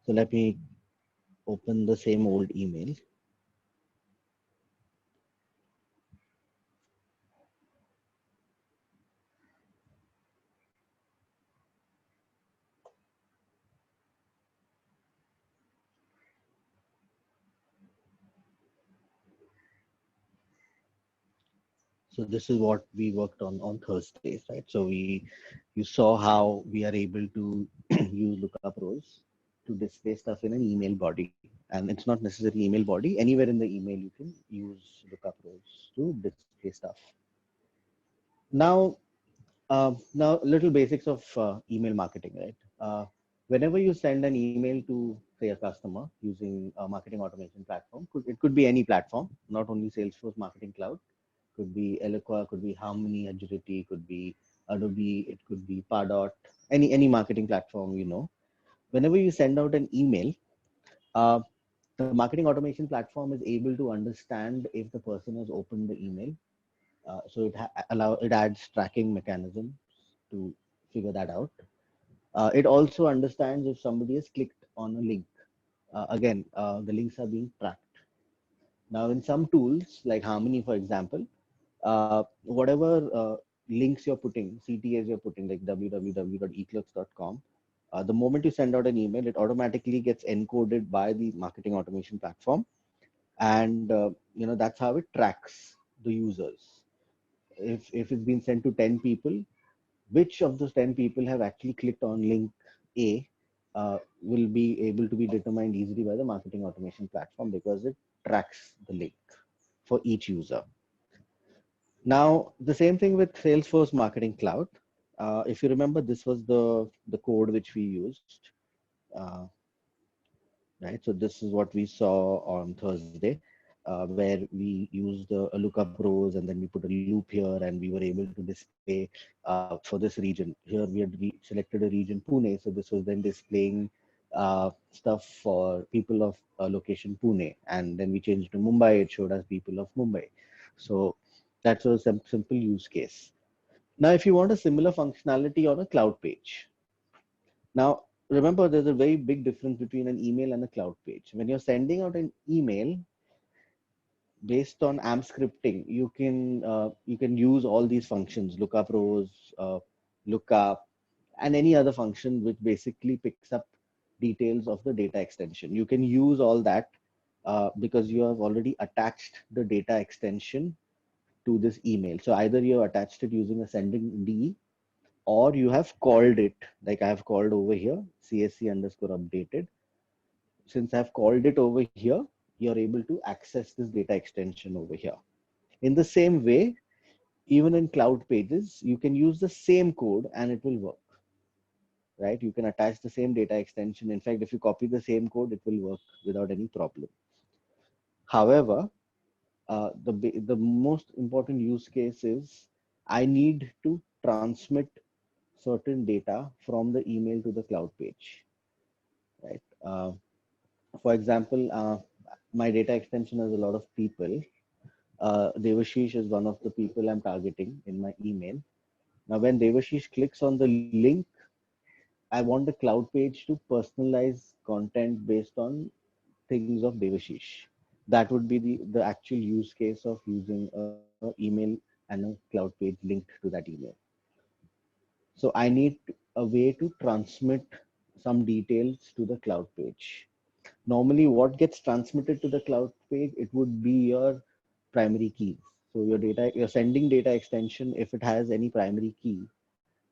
So let me open the same old email. So this is what we worked on Thursdays, right? So you saw how we are able to use lookup rows to display stuff in an email body, and it's not necessarily email body. Anywhere in the email you can use lookup rows to display stuff. Now, now little basics of email marketing, right? Whenever you send an email to say a customer using a marketing automation platform, it could be any platform, not only Salesforce Marketing Cloud. Could be Eloqua, could be Harmony, Agility, could be Adobe, it could be Pardot, any marketing platform, you know. Whenever you send out an email, uh, the marketing automation platform is able to understand if the person has opened the email. So it adds tracking mechanisms to figure that out. It also understands if somebody has clicked on a link. Again, the links are being tracked. Now, in some tools like Harmony, for example, whatever links you're putting, CTAs you're putting, like www.eclerks.com, the moment you send out an email, it automatically gets encoded by the marketing automation platform, and that's how it tracks the users. If it's been sent to 10 people, which of those 10 people have actually clicked on link A will be able to be determined easily by the marketing automation platform because it tracks the link for each user. Now, the same thing with Salesforce Marketing Cloud. If you remember, this was the code which we used, uh, right? So this is what we saw on Thursday, where we used a lookup rows and then we put a loop here and we were able to display for this region. Here we had selected a region Pune, so this was then displaying stuff for people of location Pune, and then we changed to Mumbai. It showed us people of Mumbai. So that's a simple use case. Now, if you want a similar functionality on a cloud page, now remember there's a very big difference between an email and a cloud page. When you're sending out an email based on AMP scripting, you can use all these functions, lookup rows, lookup, and any other function which basically picks up details of the data extension. You can use all that because you have already attached the data extension to this email. So either you have attached it using a sending D, or you have called it, like I have called over here, CSC underscore updated. Since I've called it over here, you're able to access this data extension over here. In the same way, even in cloud pages, you can use the same code and it will work, right? You can attach the same data extension. In fact, if you copy the same code, it will work without any problem. However, the most important use case is I need to transmit certain data from the email to the cloud page, right? For example, my data extension has a lot of people. Devashish is one of the people I'm targeting in my email. Now, when Devashish clicks on the link, I want the cloud page to personalize content based on things of Devashish. That would be the actual use case of using a email and a cloud page linked to that email. So I need a way to transmit some details to the cloud page. Normally, what gets transmitted to the cloud page, it would be your primary keys. So your sending data extension, if it has any primary key,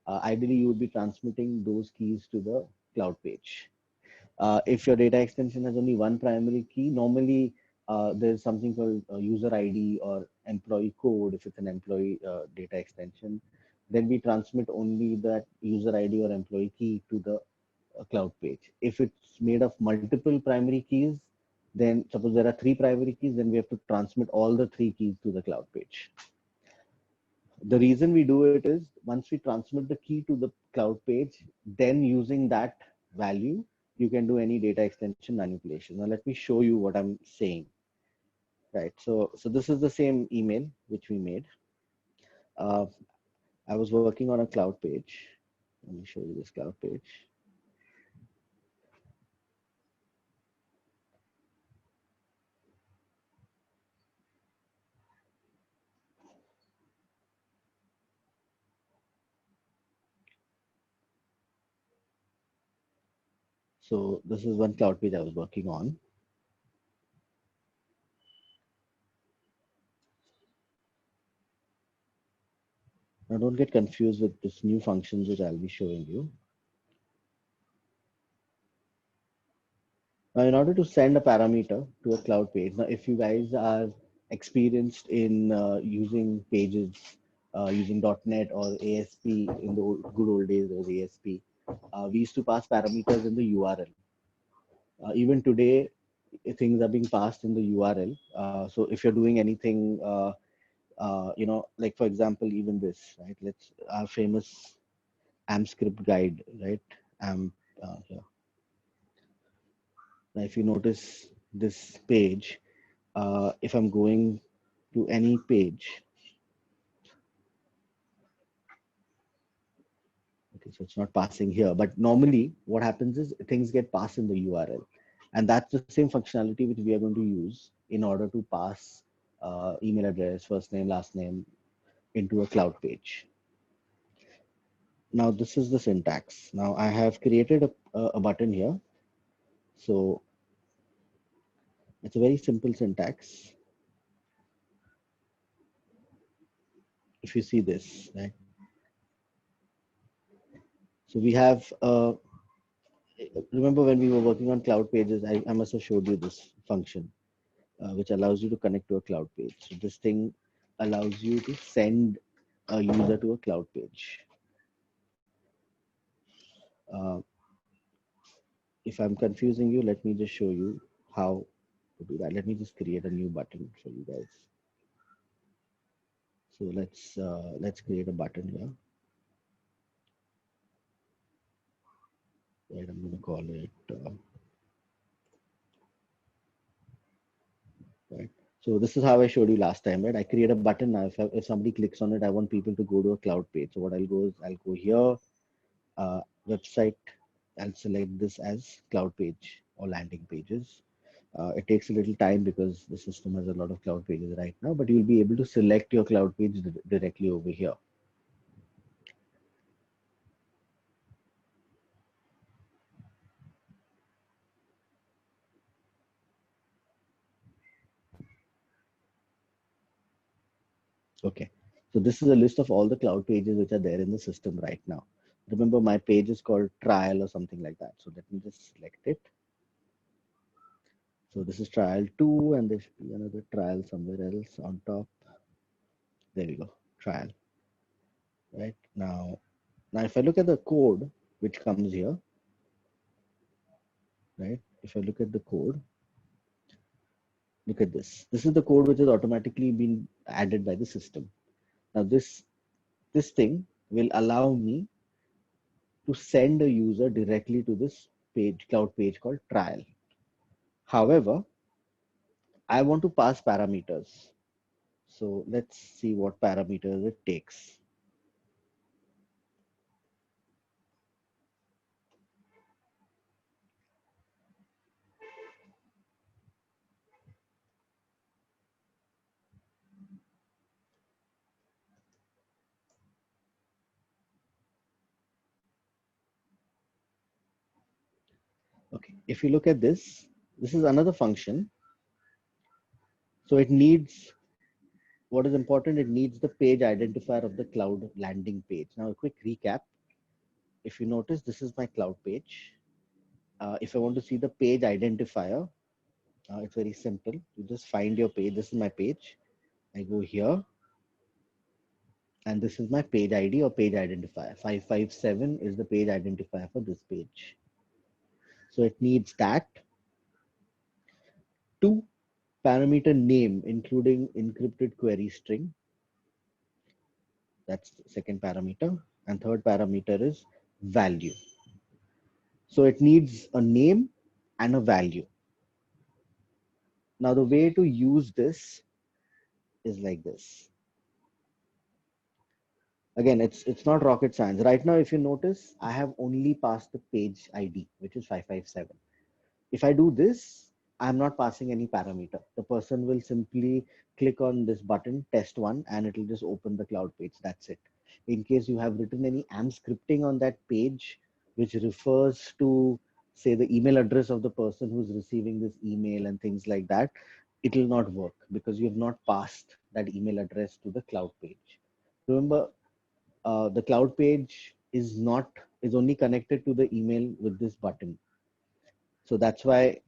ideally you would be transmitting those keys to the cloud page. If your data extension has only one primary key, normally there's something called user ID or employee code. If it's an employee data extension, then we transmit only that user ID or employee key to the cloud page. If it's made of multiple primary keys, then suppose there are three primary keys, then we have to transmit all the three keys to the cloud page. The reason we do it is once we transmit the key to the cloud page, then using that value, you can do any data extension manipulation. Now let me show you what I'm saying. Right. So this is the same email which we made. Uh, I was working on a cloud page. Let me show you this cloud page. So this is one cloud page I was working on. Now don't get confused with this new functions which I'll be showing you. Now in order to send a parameter to a cloud page, now if you guys are experienced in using pages using .NET or ASP, in the good old days there was ASP, we used to pass parameters in the URL. Even today, things are being passed in the URL. So if you're doing anything, like for example, even this, right? Let's our famous AMP script guide, right? AMP here. Now, if you notice this page, if I'm going to any page, okay, so it's not passing here, but normally what happens is things get passed in the URL, and that's the same functionality which we are going to use in order to pass email address, first name, last name into a cloud page. Now this is the syntax. Now I have created a button here. So it's a very simple syntax. If you see this, right? So we have, remember when we were working on cloud pages, I must have showed you this function, which allows you to connect to a cloud page. So this thing allows you to send a user to a cloud page. Uh, if I'm confusing you, let me just show you how to do that. Let me just create a new button for you guys. So let's create a button here. Right, I'm going to call it right. So this is how I showed you last time, right? I create a button now. If somebody clicks on it, I want people to go to a cloud page. So what I'll go is I'll go here, website. I'll select this as cloud page or landing pages. It takes a little time because the system has a lot of cloud pages right now, but you'll be able to select your cloud page directly over here. Okay, so this is a list of all the cloud pages which are there in the system right now. Remember, my page is called trial or something like that. So let me just select it. So this is trial 2, and there should be another trial somewhere else on top. There we go, trial. Right now if I look at the code which comes here, right? If I look at the code, look at this. This is the code which has automatically been added by the system. Now this thing will allow me to send a user directly to this page, cloud page called trial. However, I want to pass parameters. So let's see what parameters it takes. Okay, if you look at this, this is another function. So it needs, what is important, it needs the page identifier of the cloud landing page. Now a quick recap. If you notice, this is my cloud page. If I want to see the page identifier, it's very simple. You just find your page. This is my page. I go here, and this is my page ID or page identifier. 557 is the page identifier for this page. So it needs that. 2 parameter name, including encrypted query string. That's the second parameter. And third parameter is value. So it needs a name and a value. Now the way to use this is like this. Again, it's not rocket science. Right now, if you notice, I have only passed the page ID, which is 557. If I do this, I'm not passing any parameter. The person will simply click on this button, test one, and it will just open the cloud page. That's it. In case you have written any AMP scripting on that page, which refers to say the email address of the person who's receiving this email and things like that, it will not work because you have not passed that email address to the cloud page. Remember, the cloud page is only connected to the email with this button. So that's why,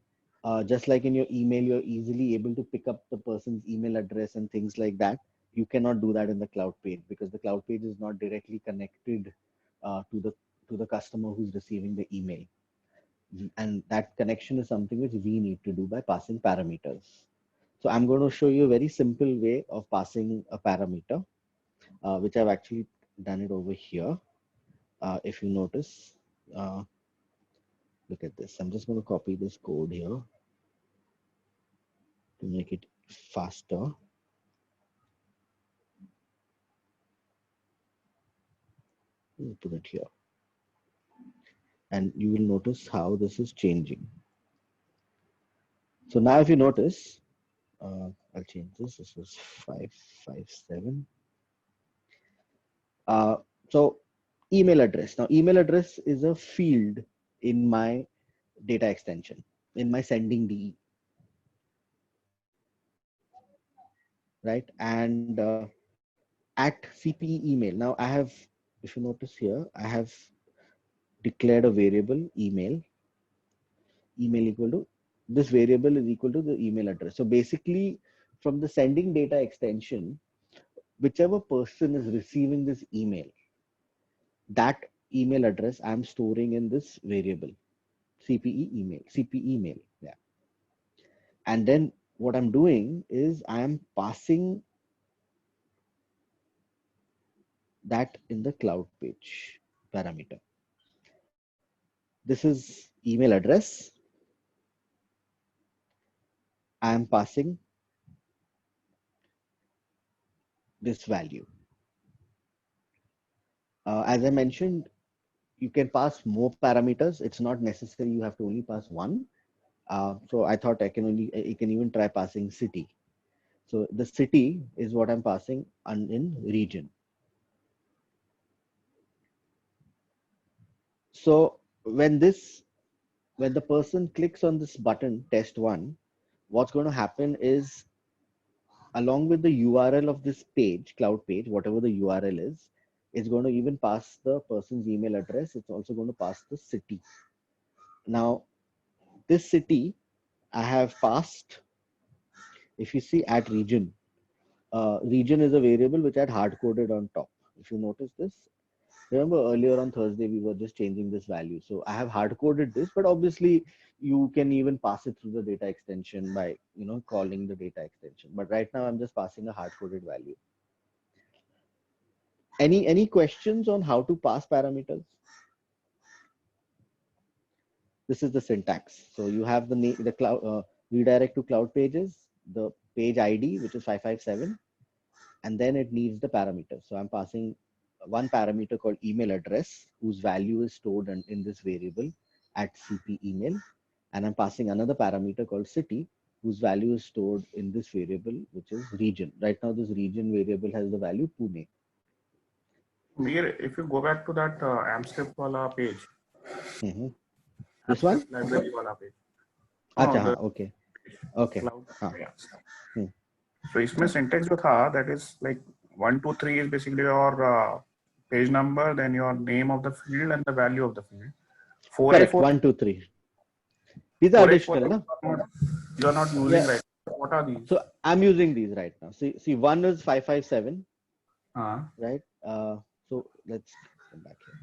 just like in your email, you're easily able to pick up the person's email address and things like that. You cannot do that in the cloud page because the cloud page is not directly connected to the customer who's receiving the email. And that connection is something which we need to do by passing parameters. So I'm going to show you a very simple way of passing a parameter, which I've actually done it over here. If you notice, look at this. I'm just going to copy this code here to make it faster. We'll put it here. And you will notice how this is changing. So now if you notice, I'll change this. This was 557. So email address. Now email address is a field in my data extension, in my sending DE. Right? And at CPE email. Now I have, if you notice here, I have declared a variable email equal to, this variable is equal to the email address. So basically from the sending data extension, whichever person is receiving this email, that email address I'm storing in this variable CPE email. Yeah. And then what I'm doing is I am passing that in the cloud page parameter. This is email address. I am passing this value. As I mentioned, you can pass more parameters. It's not necessary you have to only pass one. So I thought you can even try passing city. So the city is what I'm passing in region. So when the person clicks on this button test one, what's going to happen is, along with the URL of this page, cloud page, whatever the URL is, it's going to even pass the person's email address. It's also going to pass the city. Now, this city I have passed, if you see at region, region is a variable which I had hard coded on top. If you notice this, remember earlier on Thursday, we were just changing this value. So I have hard coded this, but obviously you can even pass it through the data extension by, calling the data extension. But right now I'm just passing a hard coded value. Any questions on how to pass parameters? This is the syntax. So you have the cloud redirect to cloud pages, the page ID, which is 557, and then it needs the parameter. So I'm passing one parameter called email address, whose value is stored in this variable at CP email, and I'm passing another parameter called city, whose value is stored in this variable, which is region. Right now, this region variable has the value Pune. Mir, if you go back to that AmpScript wala page, this one? Library wala page. अच्छा, okay. Cloud. Yeah. So इसमें syntax जो था, that is like 1, 2, 3 is basically your page number, then your name of the field and the value of the field. 4A, Correct. 4, 1, 2, 3. These are additional, na? You are not using right. What are these? So I'm using these right now. See, one is 557. Right. So let's come back here.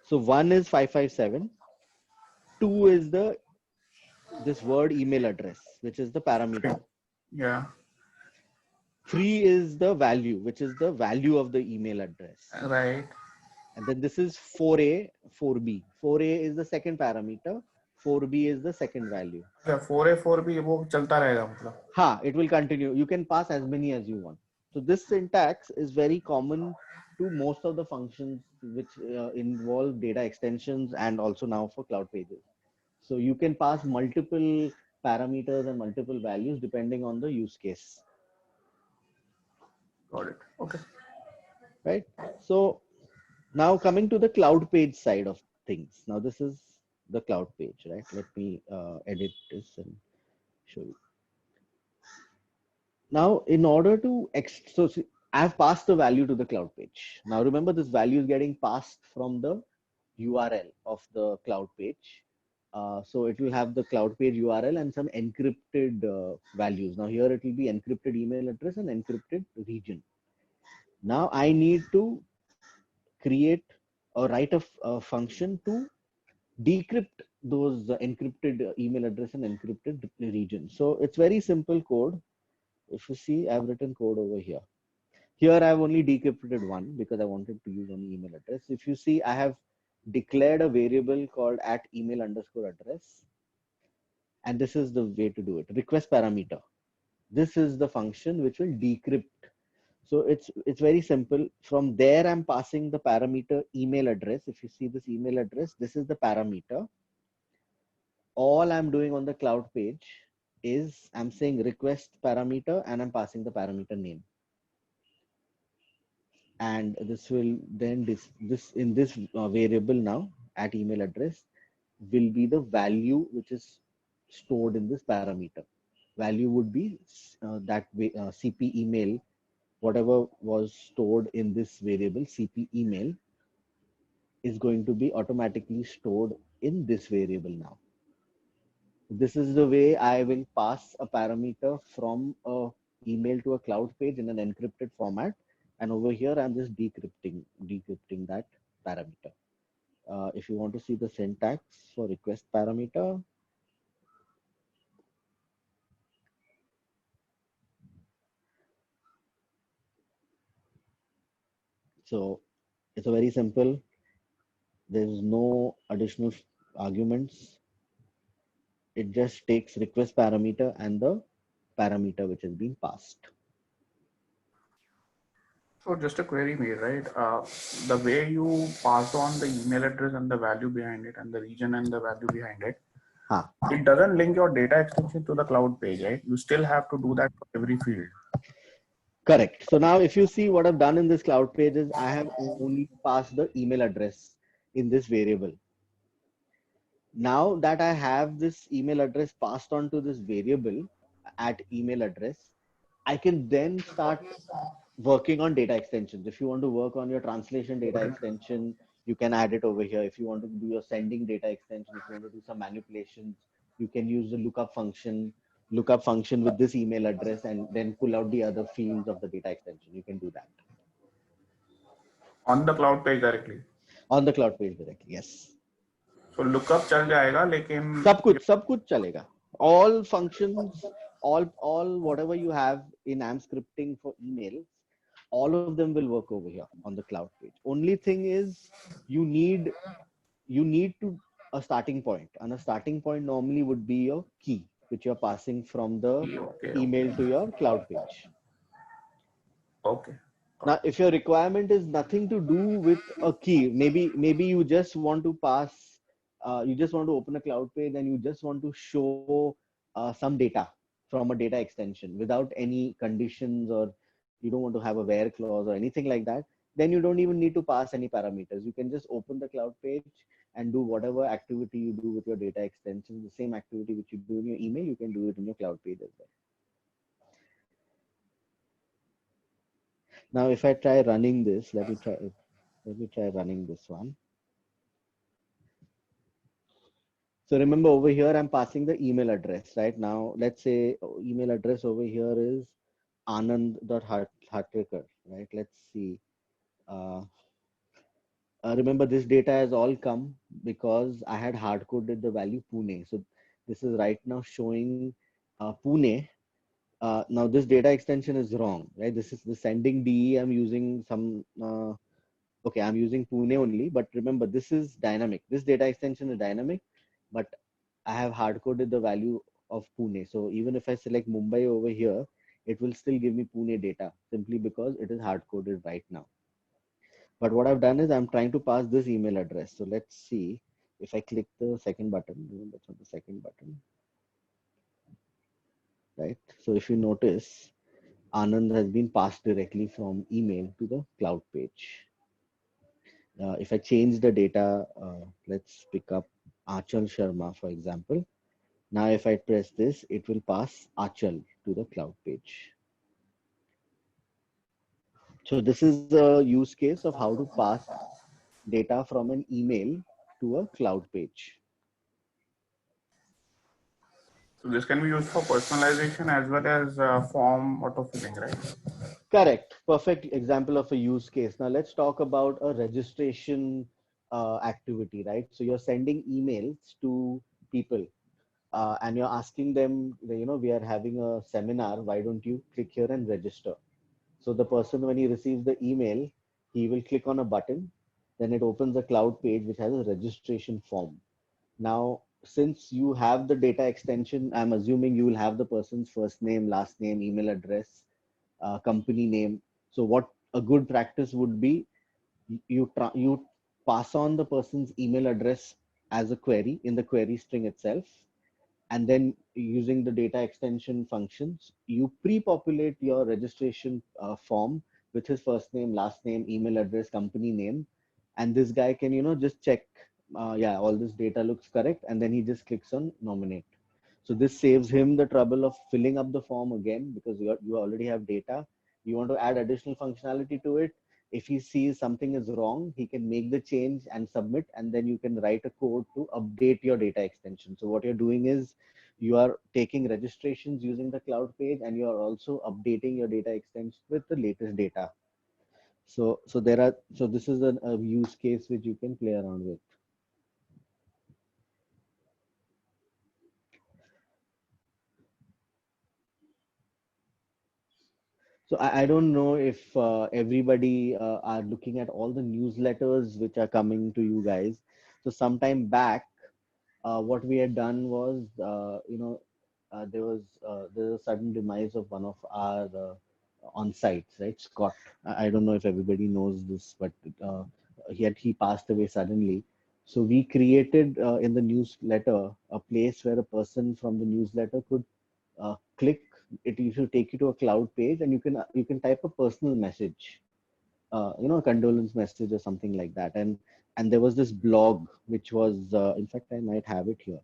So one is 557. Two is this word email address, which is the parameter. Yeah. 3 is the value, which is the value of the email address. Right. And then this is 4A, 4B. 4A is the second parameter. 4B is the second value. Yeah, 4A, 4B, वो चलता रहेगा मतलब. हाँ, it will continue. You can pass as many as you want. So this syntax is very common to most of the functions which involve data extensions and also now for cloud pages. So you can pass multiple parameters and multiple values depending on the use case. Got it. Okay. Right. So Now coming to the cloud page side of things. Now this is the cloud page, right? Let me edit this and show you. Now, in order to I've passed the value to the cloud page. Now remember, this value is getting passed from the URL of the cloud page. So it will have the cloud page URL and some encrypted values. Now here it will be encrypted email address and encrypted region. Now I need to create or write a function to decrypt those encrypted email address and encrypted region. So it's very simple code. If you see, I've written code over here. Here I've only decrypted one because I wanted to use only email address. If you see, I have declared a variable called at email underscore address. And this is the way to do it. Request parameter. This is the function which will decrypt. So it's very simple. From there, I'm passing the parameter email address. If you see this email address, this is the parameter. All I'm doing on the cloud page is I'm saying request parameter and I'm passing the parameter name. And this will then this in this variable now at email address will be the value which is stored in this parameter. Value would be that way, CP email, whatever was stored in this variable CP email is going to be automatically stored in this variable now. This is the way I will pass a parameter from a email to a cloud page in an encrypted format. And over here, I'm just decrypting that parameter. If you want to see the syntax for request parameter, so it's a very simple. There's no additional arguments. It just takes request parameter and the parameter which has been passed. So just a query made, right? The way you passed on the email address and the value behind it and the region and the value behind it, it doesn't link your data extension to the cloud page, right? You still have to do that for every field. Correct. So now if you see what I've done in this cloud page is I have only passed the email address in this variable. Now that I have this email address passed on to this variable at email address, I can then start working on data extensions. If you want to work on your translation data extension, you can add it over here. If you want to do your sending data extension, if you want to do some manipulations, you can use the lookup function with this email address and then pull out the other fields of the data extension. You can do that. On the cloud page directly. On the cloud page directly, yes. So lookup चल जाएगा लेकिन सब कुछ चलेगा. All functions, all whatever you have in AMP scripting for emails, all of them will work over here on the cloud page. Only thing is you need to a starting point, and a starting point normally would be your key which you're passing from the email to your cloud page. Okay. Now if your requirement is nothing to do with a key, maybe you just want to pass you just want to open a cloud page and you just want to show some data from a data extension without any conditions, or you don't want to have a where clause or anything like that, then you don't even need to pass any parameters. You can just open the cloud page and do whatever activity you do with your data extension. The same activity which you do in your email, you can do it in your cloud page as well. Now if I try running this, let me try running this one. So remember over here, I'm passing the email address, right? Now, let's say email address over here is anand.hartkar, right? Let's see. Remember this data has all come because I had hard coded the value Pune. So this is right now showing Pune. Now this data extension is wrong, right? This is the sending DE. I'm using some, okay, I'm using Pune only, but remember this is dynamic. This data extension is dynamic, but I have hard coded the value of Pune. So even if I select Mumbai over here, it will still give me Pune data simply because it is hard coded right now. But what I've done is I'm trying to pass this email address. So let's see if I click the second button. That's not the second button, right? So if you notice, Anand has been passed directly from email to the cloud page. If I change the data, let's pick up Achal Sharma, for example. Now, if I press this, it will pass Achal to the cloud page. So this is a use case of how to pass data from an email to a cloud page. So this can be used for personalization as well as form autofilling, right? Correct. Perfect example of a use case. Now let's talk about a registration activity, right? So you're sending emails to people and you're asking them, we are having a seminar. Why don't you click here and register? So the person, when he receives the email, he will click on a button. Then it opens a cloud page which has a registration form. Now, since you have the data extension, I'm assuming you will have the person's first name, last name, email address, company name. So what a good practice would be, you pass on the person's email address as a query in the query string itself, and then using the data extension functions, you pre-populate your registration form with his first name, last name, email address, company name, and this guy can just check, yeah, all this data looks correct, and then he just clicks on nominate. So this saves him the trouble of filling up the form again, because you already have data. You want to add additional functionality to it. If he sees something is wrong, he can make the change and submit, and then you can write a code to update your data extension. So what you're doing is you are taking registrations using the cloud page, and you are also updating your data extension with the latest data. So this is a use case which you can play around with. So I don't know if everybody are looking at all the newsletters which are coming to you guys. So sometime back, what we had done was, there was a sudden demise of one of our on-sites, right? Scott. I don't know if everybody knows this, but uh, he passed away suddenly. So we created in the newsletter a place where a person from the newsletter could click it. You should take you to a cloud page, and you can type a personal message, a condolence message or something like that. And there was this blog which was, in fact, I might have it here,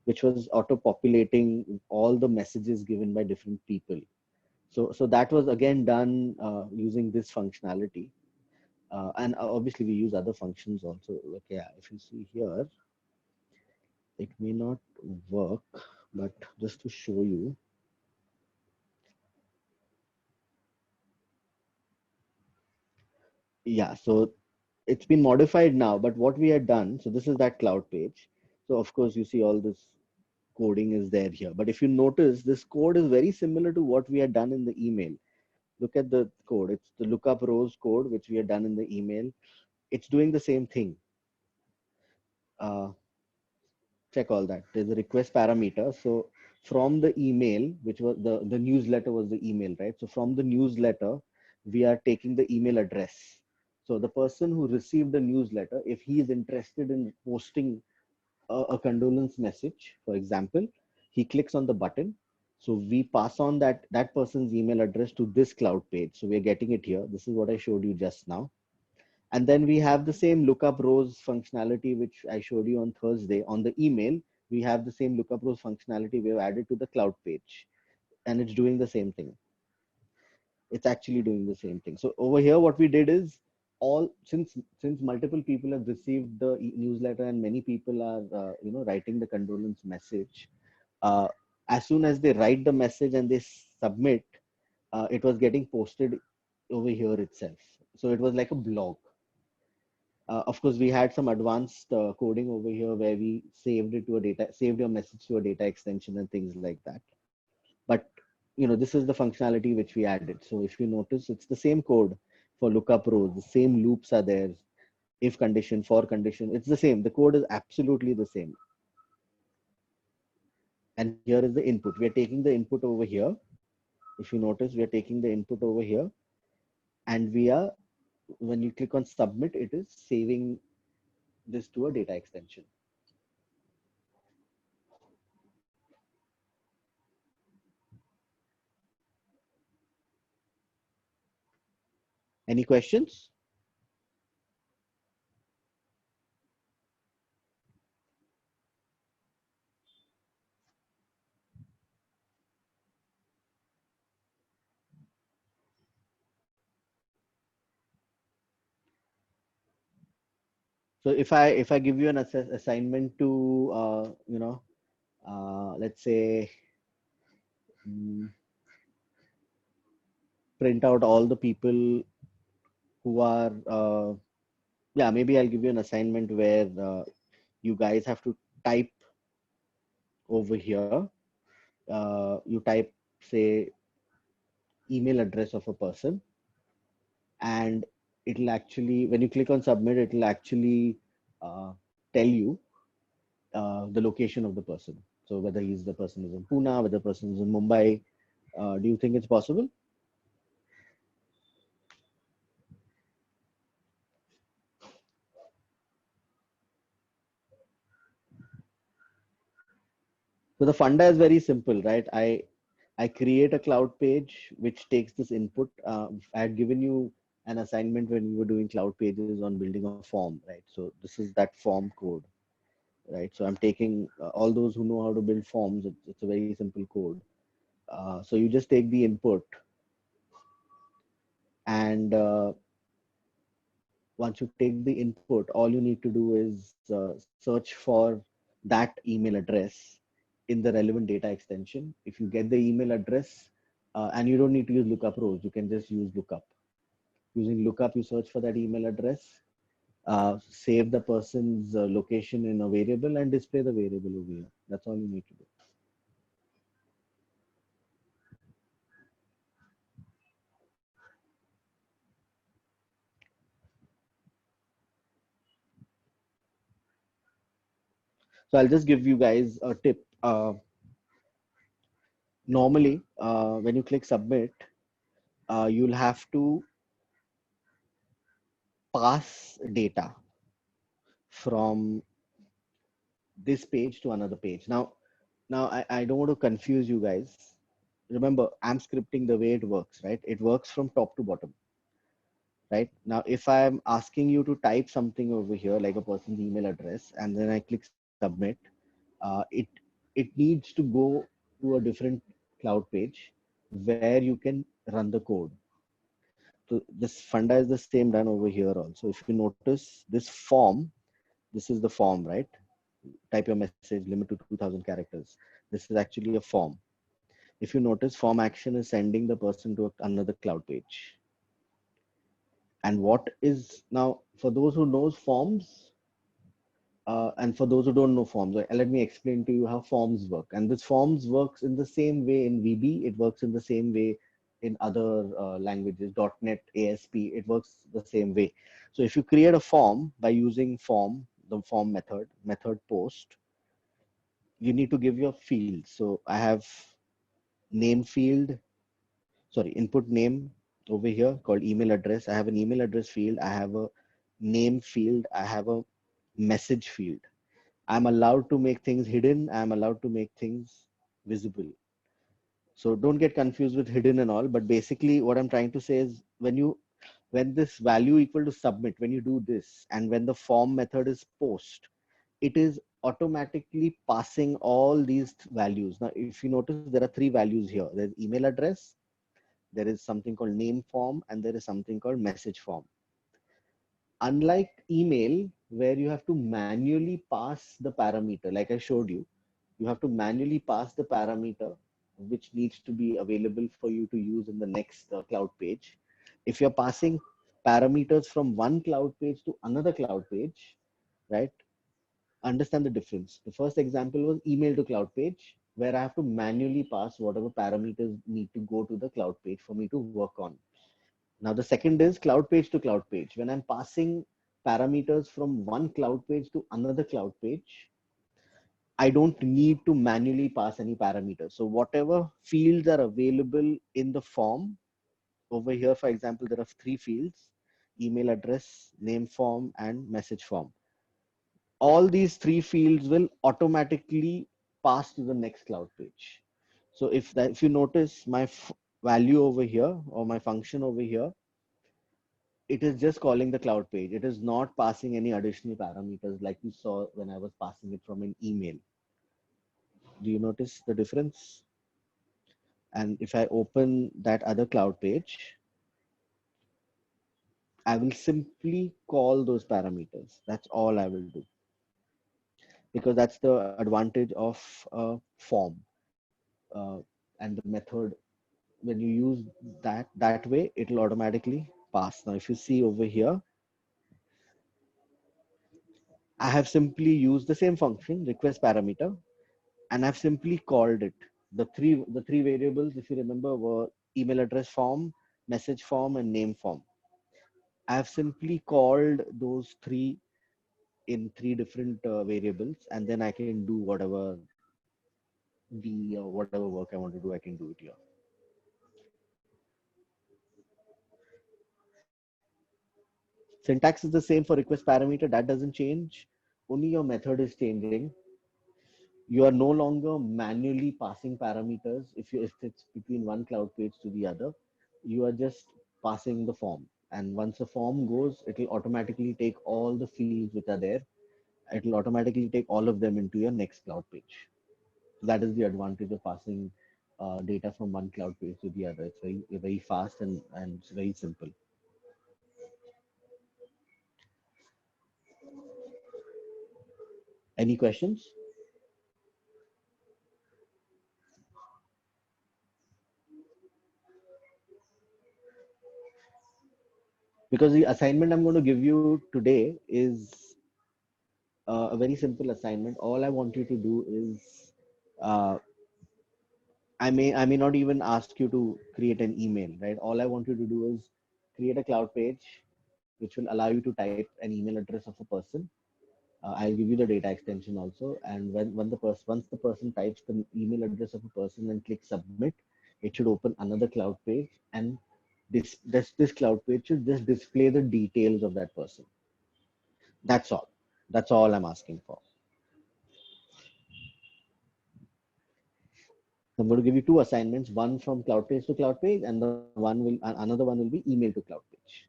which was auto populating all the messages given by different people. So that was again done using this functionality. And obviously we use other functions also. Like, yeah, if you see here, it may not work, but just to show you. Yeah, so it's been modified now, but what we had done, so this is that cloud page. So of course you see all this coding is there here. But if you notice, this code is very similar to what we had done in the email. Look at the code. It's the lookup rows code, which we had done in the email. It's doing the same thing. Uh, Check all that. There's a request parameter. So from the email, which was the newsletter was the email, right? So from the newsletter, we are taking the email address. So the person who received the newsletter, if he is interested in posting a condolence message, for example, he clicks on the button. So we pass on that person's email address to this cloud page. So we're getting it here. This is what I showed you just now. And then we have the same lookup rows functionality, which I showed you on Thursday. On the email, we have the same lookup rows functionality we have added to the cloud page. And it's doing the same thing. It's actually doing the same thing. So over here, what we did is, all since multiple people have received the newsletter and many people are writing the condolence message, uh, as soon as they write the message and they submit, it was getting posted over here itself. So it was like a blog. Of course, we had some advanced coding over here where we saved your message to a data extension and things like that. But this is the functionality which we added. So if you notice, it's the same code for lookup rows. The same loops are there. If condition, for condition, it's the same. The code is absolutely the same. And here is the input. We are taking the input over here. If you notice, we are taking the input over here, and when you click on submit, it is saving this to a data extension. Any questions? So if I give you an assignment to let's say mm, print out all the people who are yeah, maybe I'll give you an assignment where you guys have to type over here. You type, say, email address of a person, and it'll actually, when you click on submit, it'll actually tell you the location of the person. So whether the person is in Pune, whether the person is in Mumbai. Do you think it's possible? So the funda is very simple, right? I create a cloud page which takes this input. I had given you an assignment when we were doing cloud pages on building a form, right? So this is that form code, right? So I'm taking all those who know how to build forms. It's a very simple code. So you just take the input, and once you take the input, all you need to do is search for that email address in the relevant data extension. If you get the email address, and you don't need to use lookup rows, you can just use lookup. Using lookup, you search for that email address, save the person's location in a variable, and display the variable over here. That's all you need to do. So I'll just give you guys a tip. Normally, when you click submit, you'll have to pass data from this page to another page. Now I don't want to confuse you guys. Remember, I'm scripting the way it works, right? It works from top to bottom, right? Now, if I'm asking you to type something over here, like a person's email address, and then I click submit, it needs to go to a different cloud page where you can run the code. So this funda is the same done over here also. If you notice this form, this is the form, right? Type your message, limit to 2000 characters. This is actually a form. If you notice, form action is sending the person to another cloud page. And what is now, for those who knows forms, and for those who don't know forms, let me explain to you how forms work. And this forms works in the same way in VB. It works in the same way in other languages, .NET, ASP. It works the same way. So if you create a form by using form, the form method post, you need to give your fields. So I have name field, sorry, input name over here called email address. I have an email address field. I have a name field. I have a message field. I'm allowed to make things hidden. I'm allowed to make things visible. So don't get confused with hidden and all. But basically what I'm trying to say is when this value equal to submit, when you do this, and when the form method is post, it is automatically passing all these values. Now, if you notice, there are three values here. There's email address, there is something called name form, and there is something called message form. Unlike email, where you have to manually pass the parameter, like I showed you, you have to manually pass the parameter which needs to be available for you to use in the next cloud page. If you're passing parameters from one cloud page to another cloud page, right? Understand the difference. The first example was email to cloud page, where I have to manually pass whatever parameters need to go to the cloud page for me to work on. Now, the second is cloud page to cloud page. When I'm passing parameters from one cloud page to another cloud page, I don't need to manually pass any parameters. So whatever fields are available in the form, over here, for example, there are three fields: email address, name form, and message form. All these three fields will automatically pass to the next cloud page. So if you notice my value over here, or my function over here, it is just calling the cloud page. It is not passing any additional parameters like you saw when I was passing it from an email. Do you notice the difference? And if I open that other cloud page, I will simply call those parameters. That's all I will do, because that's the advantage of a form, and the method. When you use that way, it'll automatically pass. Now, if you see over here, I have simply used the same function, request parameter, and I've simply called it. The three variables, if you remember, were email address form, message form, and name form. I have simply called those three in three different variables, and then I can do whatever work I want to do. I can do it here. Syntax is the same for request parameter. That doesn't change. Only your method is changing. You are no longer manually passing parameters. If it's between one cloud page to the other, you are just passing the form. And once the form goes, it will automatically take all the fields which are there. It will automatically take all of them into your next cloud page. That is the advantage of passing data from one cloud page to the other. It's very fast, and it's very simple. Any questions? Because the assignment I'm going to give you today is a very simple assignment. All I want you to do is, uh, I may not even ask you to create an email, right? All I want you to do is create a cloud page, which will allow you to type an email address of a person. I'll give you the data extension also. And once the person types the email address of a person and clicks submit, it should open another cloud page, and this cloud page should just display the details of that person. That's all. That's all I'm asking for. I'm going to give you two assignments, one from cloud page to cloud page, and another one will be email to cloud page.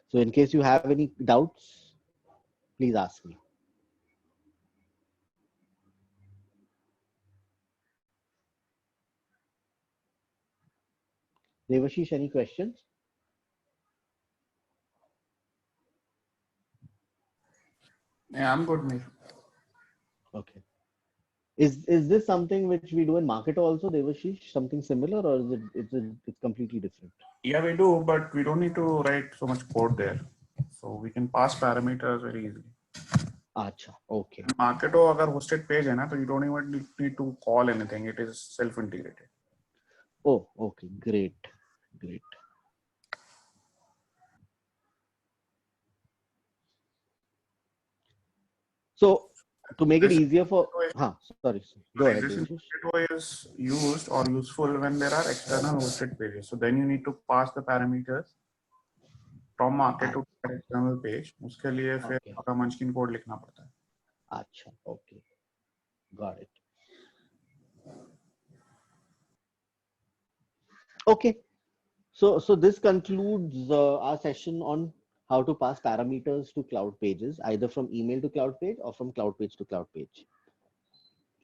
So in case you have any doubts, please ask me. Devashish, any questions? Yeah, I'm good, Mir. Okay. Is this something which we do in market also, Devashish? Something similar, or it's completely different? Yeah, we do, but we don't need to write so much code there. So we can pass parameters very easily. Acha, okay. Market हो अगर hosted page है ना, तो you don't even need to call anything. It is self-integrated. Oh, okay, great, great. So to make it This easier for, sorry, go ahead, this Devashish. market is used or useful when there are external hosted pages. So then you need to pass the parameters from market to external page. उसके लिए फिर आपका munchkin code लिखना पड़ता है. Acha, okay, got it. Okay, so this concludes our session on how to pass parameters to cloud pages, either from email to cloud page or from cloud page to cloud page.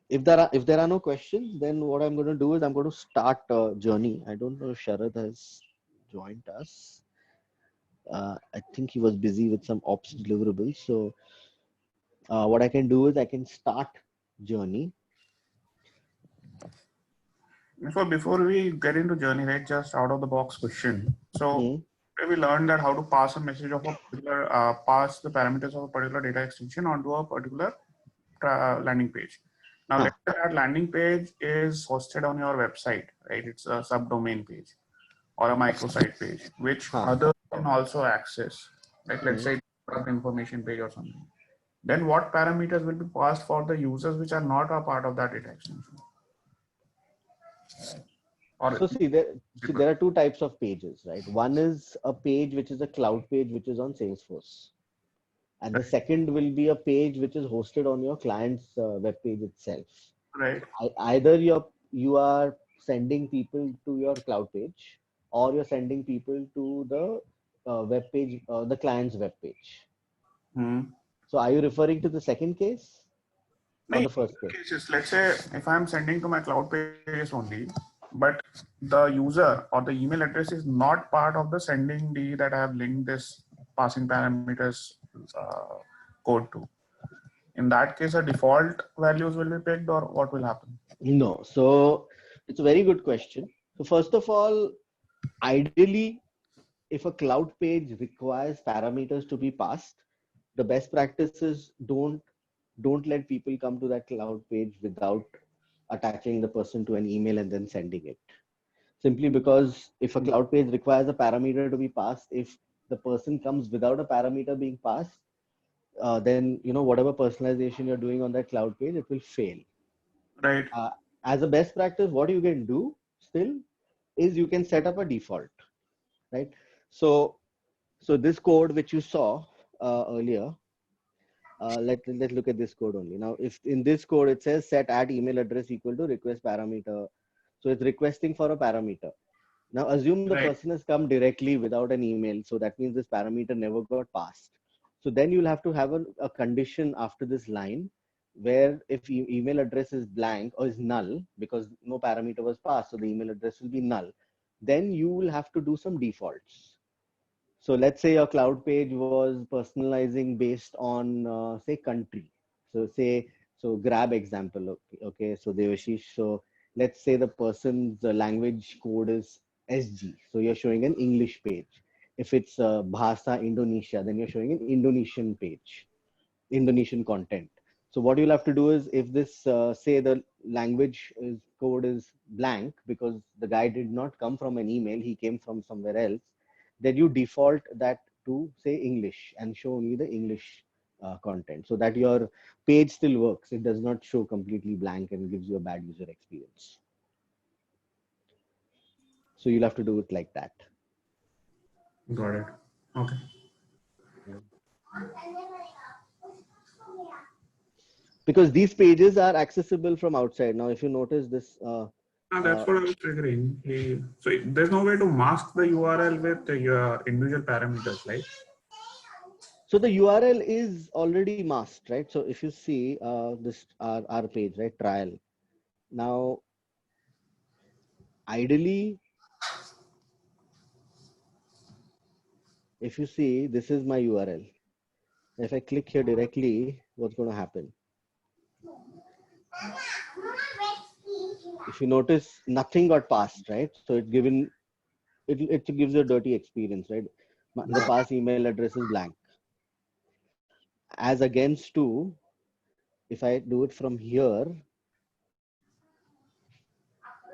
If there are no questions, then what I'm going to do is I'm going to start journey. I don't know if Sharad has joined us. I think he was busy with some ops deliverables. So what I can do is I can start journey. Before we get into journey, right, just out of the box question. So we learned that how to pass a message of a particular, pass the parameters of a particular data extension onto a particular landing page. Now, let's say that landing page is hosted on your website, right? It's a subdomain page or a microsite page, which others can also access. Like, let's say product information page or something. Then what parameters will be passed for the users which are not a part of that data extension? So there are two types of pages, right? One is a page which is a cloud page, which is on Salesforce. And the second will be a page which is hosted on your client's web page itself. Right. Either you are sending people to your cloud page, or you're sending people to the web page, the client's web page. So are you referring to the second case or the first case? Let's say if I'm sending to my cloud pages only, but the user or the email address is not part of the sending D that I have linked this passing parameters code to. In that case, a default values will be picked, or what will happen? No. So it's a very good question. So first of all, ideally, if a cloud page requires parameters to be passed, the best practice is don't let people come to that cloud page without attaching the person to an email and then sending it. Simply because if a cloud page requires a parameter to be passed, if the person comes without a parameter being passed, then whatever personalization you're doing on that cloud page, it will fail. Right. As a best practice, what you can do still is you can set up a default, right? So this code which you saw earlier, let's look at this code only. Now, if in this code it says set at email address equal to request parameter, so it's requesting for a parameter. Now, assume the person has come directly without an email, so that means this parameter never got passed. So then you'll have to have a condition after this line where if email address is blank or is null because no parameter was passed, so the email address will be null. Then you will have to do some defaults. So let's say your cloud page was personalizing based on say country. So grab example. Okay. So Devashish. So let's say the person's language code is SG. So you're showing an English page. If it's Bhasa Indonesia, then you're showing an Indonesian page, Indonesian content. So what you'll have to do is if this say the language code is blank because the guy did not come from an email, he came from somewhere else, then you default that to say English and show only the English content so that your page still works. It does not show completely blank and gives you a bad user experience. So you'll have to do it like that. Got it. Okay. Because these pages are accessible from outside. Now, if you notice this, that's what I was triggering. So there's no way to mask the URL with your individual parameters, right? So the URL is already masked, right? So if you see this our page, right, trial. Now, ideally, if you see, this is my URL. If I click here directly, what's going to happen? If you notice, nothing got passed, right? So it gives you a dirty experience, right? The pass email address is blank. As against to, if I do it from here,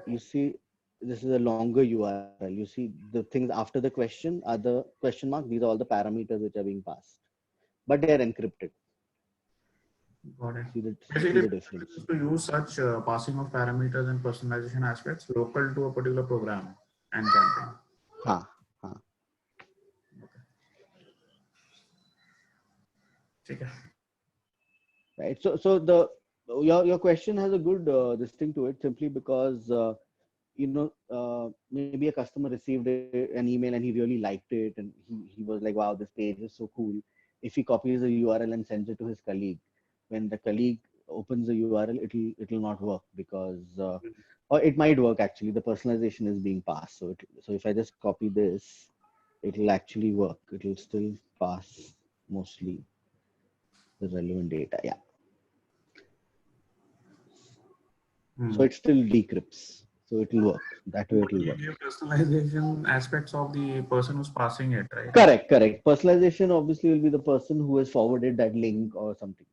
you see, this is a longer URL. You see the things after the question are the question mark. These are all the parameters which are being passed, but they are encrypted. Got it. See Basically, the difference. to use such passing of parameters and personalization aspects local to a particular program and campaign. Okay. Right. So your question has a good this thing to it simply because maybe a customer received an email and he really liked it and he was like, wow, this page is so cool. If he copies the URL and sends it to his colleague, when the colleague opens the URL, it'll not work because or it might work actually. The personalization is being passed. So if I just copy this, it'll actually work. It'll still pass mostly the relevant data. Yeah. So it still decrypts. So it will work. That way it will work. Personalization aspects of the person who's passing it, right? Correct. Personalization obviously will be the person who has forwarded that link or something.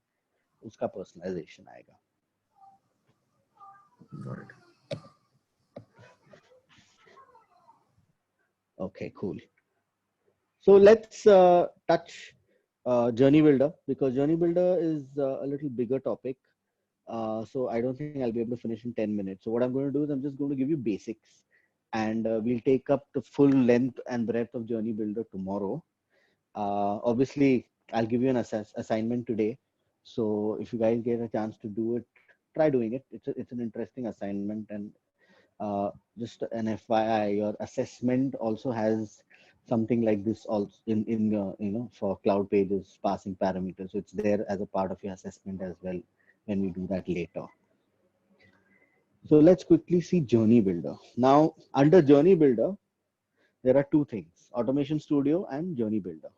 Uska personalization aega. Got it. Okay, cool. So let's touch Journey Builder because Journey Builder is a little bigger topic. So I don't think I'll be able to finish in 10 minutes. So what I'm going to do is I'm just going to give you basics and we'll take up the full length and breadth of Journey Builder tomorrow. Obviously, I'll give you an assignment today. So if you guys get a chance to do it, try doing it. It's an interesting assignment and just an FYI, your assessment also has something like this also in for cloud pages passing parameters. So it's there as a part of your assessment as well when we do that later. So let's quickly see Journey Builder. Now, under Journey Builder, there are two things, Automation Studio and Journey Builder.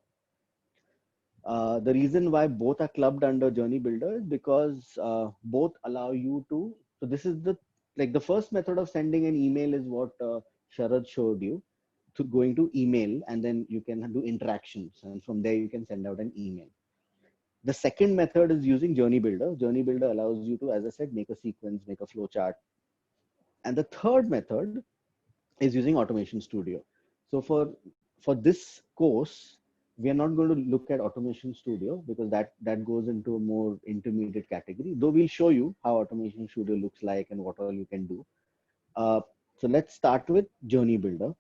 The reason why both are clubbed under Journey Builder is because both allow you to, so this is the first method of sending an email is what Sharad showed you, to going to email, and then you can do interactions, and from there you can send out an email. The second method is using Journey Builder. Journey Builder allows you to, as I said, make a sequence, make a flow chart. And the third method is using Automation Studio. So for this course, we are not going to look at Automation Studio because that goes into a more intermediate category. Though we'll show you how Automation Studio looks like and what all you can do. Uh, so let's start with Journey Builder.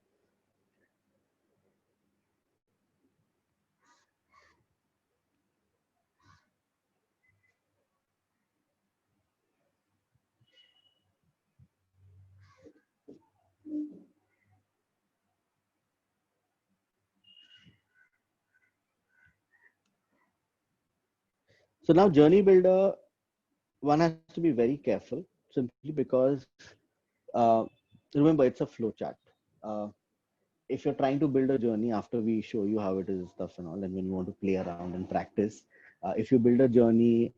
So now Journey Builder, one has to be very careful simply because uh, remember it's a flow chart. Uh, if you're trying to build a journey after we show you how it is stuff and all, and when you want to play around and practice, if you build a journey,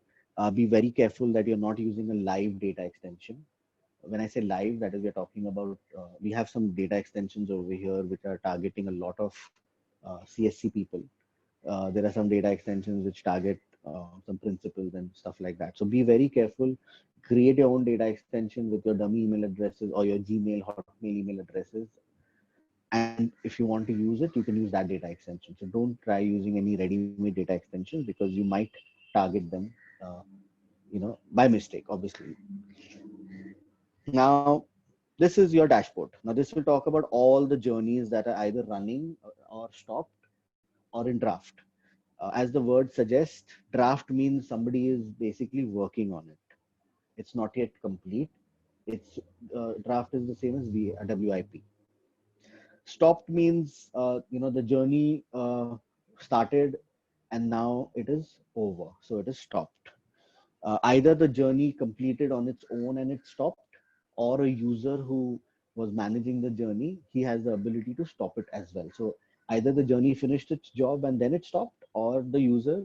be very careful that you're not using a live data extension. When I say live, that is we're talking about, we have some data extensions over here which are targeting a lot of CSC people. There are some data extensions which target some principles and stuff like that. So be very careful. Create your own data extension with your dummy email addresses or your Gmail, Hotmail email addresses. And if you want to use it, you can use that data extension. So don't try using any ready-made data extensions because you might target them, uh, by mistake, obviously. Now, this is your dashboard. Now, this will talk about all the journeys that are either running or stopped or in draft. As the word suggests, draft means somebody is basically working on it. It's not yet complete. It's draft is the same as WIP. Stopped means the journey started and now it is over, so it is stopped. Either the journey completed on its own and it stopped, or a user who was managing the journey, he has the ability to stop it as well. So either the journey finished its job and then it stopped, or the user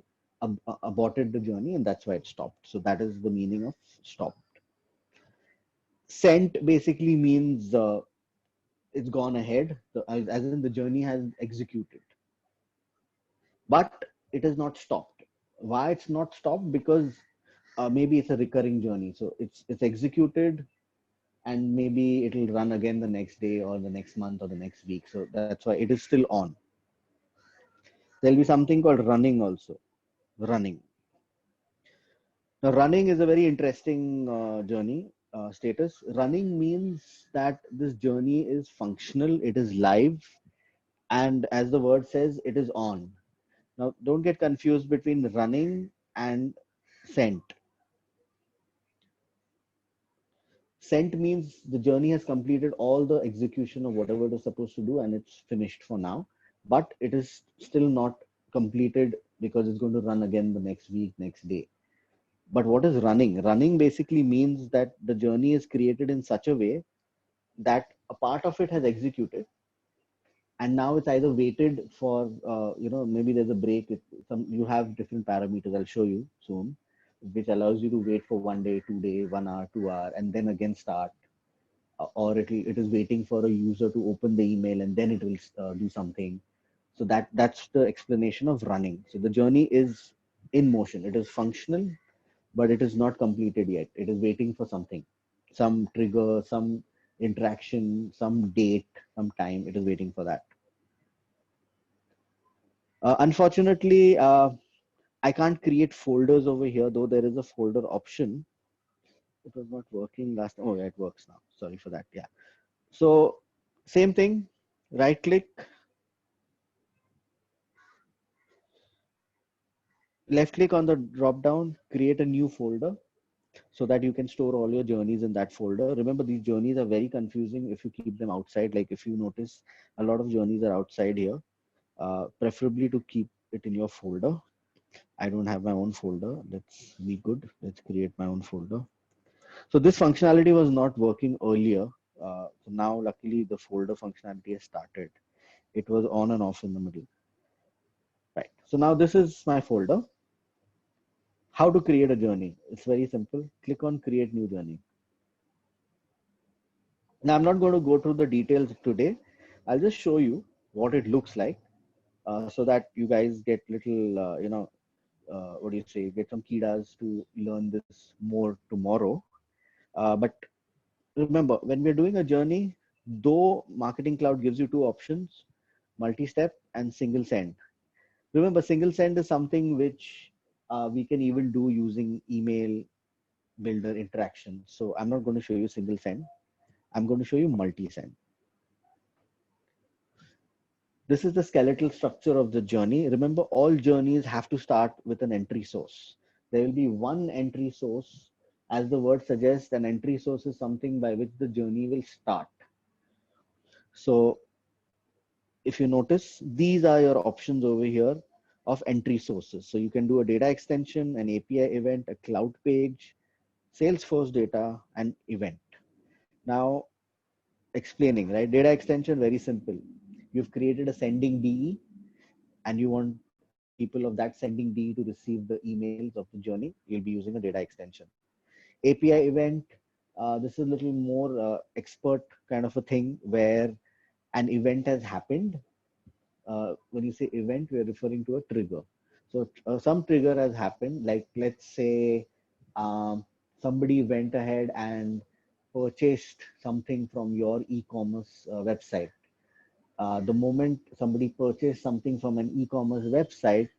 aborted the journey and that's why it stopped. So that is the meaning of stopped. Sent basically means it's gone ahead, as in the journey has executed, but it is not stopped. Why it's not stopped? Because maybe it's a recurring journey, so it's executed, and maybe it'll run again the next day or the next month or the next week. So that's why it is still on. There'll be something called running also. Running. Now, running is a very interesting journey status. Running means that this journey is functional, it is live, and as the word says, it is on. Now, don't get confused between running and sent. Sent means the journey has completed all the execution of whatever it is supposed to do and it's finished for now, but it is still not completed because it's going to run again the next week, next day. But what is running? Running basically means that the journey is created in such a way that a part of it has executed and now it's either waited for, maybe there's a break. You have different parameters. I'll show you soon, which allows you to wait for 1 day, 2 day, 1 hour, 2 hour, and then again start. Or it is waiting for a user to open the email and then it will do something. So that's the explanation of running. So the journey is in motion. It is functional, but it is not completed yet. It is waiting for something, some trigger, some interaction, some date, some time. It is waiting for that. Unfortunately, I can't create folders over here, though there is a folder option. It was not working last time. Oh, yeah, it works now. Sorry for that. Yeah. So same thing, right click, left click on the drop down, create a new folder so that you can store all your journeys in that folder. Remember, these journeys are very confusing if you keep them outside. Like if you notice, a lot of journeys are outside here, preferably to keep it in your folder. I don't have my own folder. Let's be good. Let's create my own folder. So this functionality was not working earlier. So now luckily the folder functionality has started. It was on and off in the middle. Right. So now this is my folder. How to create a journey? It's very simple. Click on create new journey. Now I'm not going to go through the details today. I'll just show you what it looks like, so that you guys get little, what do you say, get some kidas to learn this more tomorrow. But remember, when we're doing a journey, though Marketing Cloud gives you two options, multi-step and single send. Remember, single send is something which we can even do using email builder interaction. So I'm not going to show you single send. I'm going to show you multi-send. This is the skeletal structure of the journey. Remember, all journeys have to start with an entry source. There will be one entry source. As the word suggests, an entry source is something by which the journey will start. So if you notice, these are your options over here of entry sources. So you can do a data extension, an API event, a cloud page, Salesforce data, and event. Now, explaining, right? Data extension, very simple. You've created a sending DE and you want people of that sending DE to receive the emails of the journey. You'll be using a data extension. API event, this is a little more expert kind of a thing where an event has happened. When you say event, we're referring to a trigger. So some trigger has happened, like let's say somebody went ahead and purchased something from your e-commerce website. The moment somebody purchased something from an e-commerce website,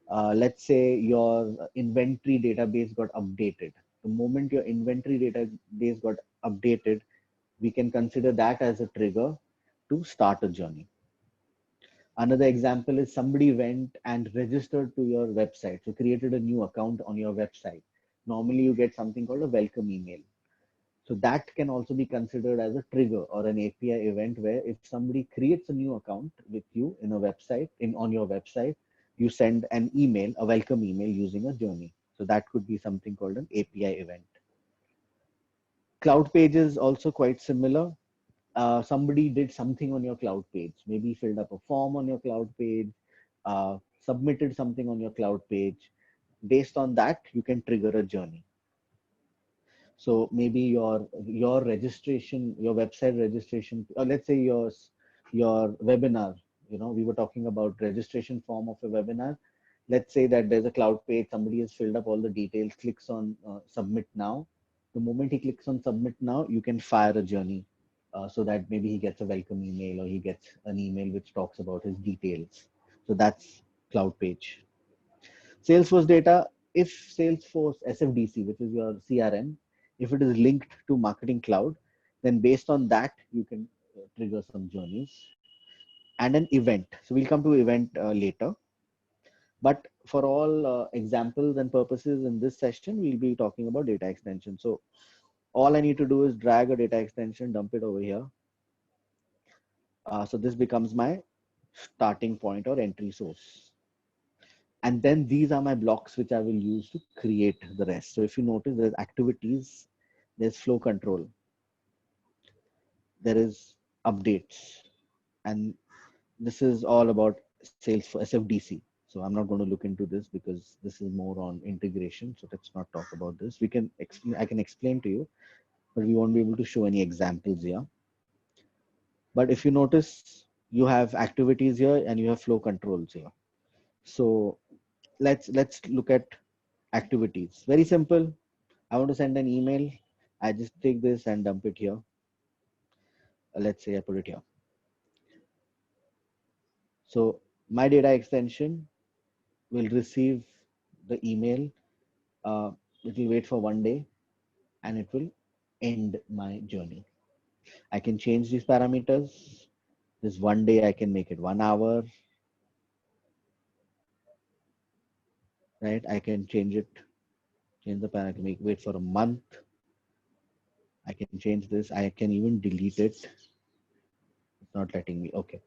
let's say your inventory database got updated. The moment your inventory database got updated, we can consider that as a trigger to start a journey. Another example is somebody went and registered to your website, so created a new account on your website. Normally you get something called a welcome email. So that can also be considered as a trigger or an API event, where if somebody creates a new account with you in a website, on your website, you send an email, a welcome email using a journey. So that could be something called an API event. Cloud page is also quite similar. Somebody did something on your cloud page, maybe filled up a form on your cloud page, submitted something on your cloud page. Based on that, you can trigger a journey. So maybe your registration, your website registration, or let's say your webinar, we were talking about registration form of a webinar. Let's say that there's a cloud page, somebody has filled up all the details, clicks on submit now. The moment he clicks on submit now, you can fire a journey, so that maybe he gets a welcome email or he gets an email which talks about his details. So that's cloud page. Salesforce data, if Salesforce SFDC, which is your CRM, if it is linked to Marketing Cloud, then based on that, you can trigger some journeys. And an event. So we'll come to event later. But for all examples and purposes in this session, we'll be talking about data extension. So all I need to do is drag a data extension, dump it over here. So this becomes my starting point or entry source. And then these are my blocks which I will use to create the rest. So if you notice, there's activities, there's flow control, there is updates, and this is all about sales for SFDC. So I'm not going to look into this because this is more on integration. So let's not talk about this. We can explain, I can explain to you, but we won't be able to show any examples here. But if you notice, you have activities here and you have flow controls here. So let's look at activities. Very simple. I want to send an email. I just take this and dump it here. Let's say I put it here. So my data extension will receive the email. It will wait for 1 day and it will end my journey. I can change these parameters. This 1 day, I can make it 1 hour, right? I can change it, change the parameter, make wait for a month. I can change this. I can even delete it. It's not letting me. Okay.